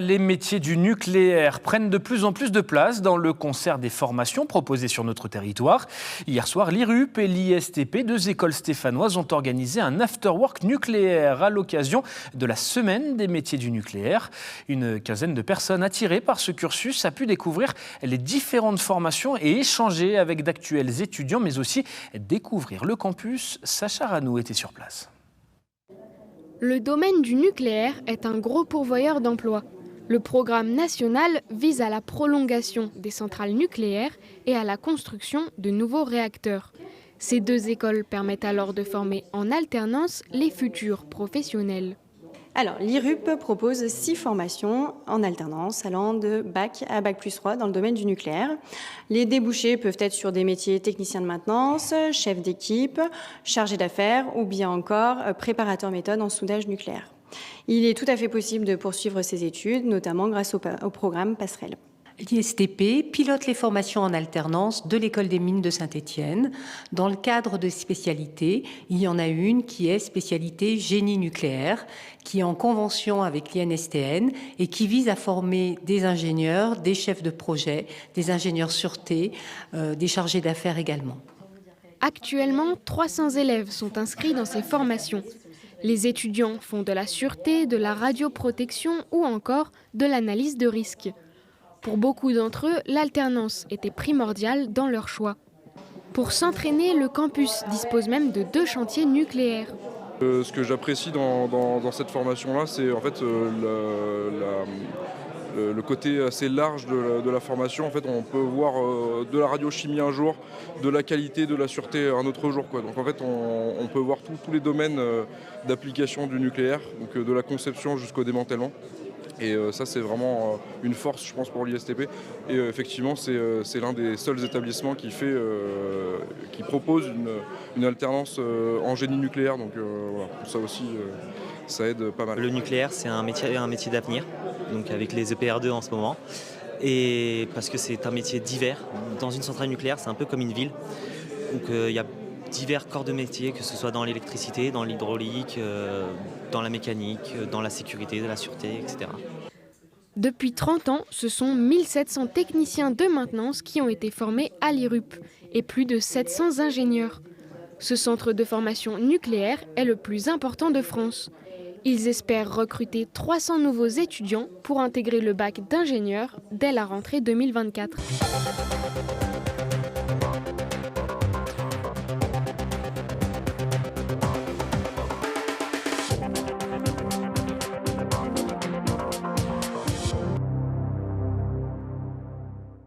Les métiers du nucléaire prennent de plus en plus de place dans le concert des formations proposées sur notre territoire. Hier soir, l'IRUP et l'ISTP, deux écoles stéphanoises, ont organisé un after-work nucléaire à l'occasion de la semaine des métiers du nucléaire. Une quinzaine de personnes attirées par ce cursus a pu découvrir les différentes formations et échanger avec d'actuels étudiants, mais aussi découvrir le campus. Sacha Ranou était sur place. Le domaine du nucléaire est un gros pourvoyeur d'emplois. Le programme national vise à la prolongation des centrales nucléaires et à la construction de nouveaux réacteurs. Ces deux écoles permettent alors de former en alternance les futurs professionnels. Alors, l'IRUP propose 6 formations en alternance allant de bac à bac+3 dans le domaine du nucléaire. Les débouchés peuvent être sur des métiers technicien de maintenance, chef d'équipe, chargé d'affaires ou bien encore préparateur méthode en soudage nucléaire. Il est tout à fait possible de poursuivre ces études, notamment grâce au programme Passerelle. L'ISTP pilote les formations en alternance de l'École des mines de Saint-Étienne. Dans le cadre de spécialités, il y en a une qui est spécialité génie nucléaire, qui est en convention avec l'INSTN et qui vise à former des ingénieurs, des chefs de projet, des ingénieurs sûreté, des chargés d'affaires également. Actuellement, 300 élèves sont inscrits dans ces formations. Les étudiants font de la sûreté, de la radioprotection ou encore de l'analyse de risques. Pour beaucoup d'entre eux, l'alternance était primordiale dans leur choix. Pour s'entraîner, le campus dispose même de 2 chantiers nucléaires. Ce que j'apprécie dans cette formation-là, c'est en fait le côté assez large de la formation. En fait, on peut voir de la radiochimie un jour, de la qualité, de la sûreté un autre jour, quoi. Donc en fait, on peut voir tous les domaines d'application du nucléaire, donc de la conception jusqu'au démantèlement. Et ça, c'est vraiment une force, je pense, pour l'ISTP. Et effectivement, c'est l'un des seuls établissements qui propose une alternance en génie nucléaire. Donc voilà, ça aussi, ça aide pas mal. Le nucléaire, c'est un métier d'avenir, donc avec les EPR2 en ce moment. Et parce que c'est un métier divers. Dans une centrale nucléaire, c'est un peu comme une ville. Donc il y a divers corps de métier, que ce soit dans l'électricité, dans l'hydraulique, dans la mécanique, dans la sécurité, la sûreté, etc. Depuis 30 ans, ce sont 1700 techniciens de maintenance qui ont été formés à l'IRUP et plus de 700 ingénieurs. Ce centre de formation nucléaire est le plus important de France. Ils espèrent recruter 300 nouveaux étudiants pour intégrer le bac d'ingénieur dès la rentrée 2024.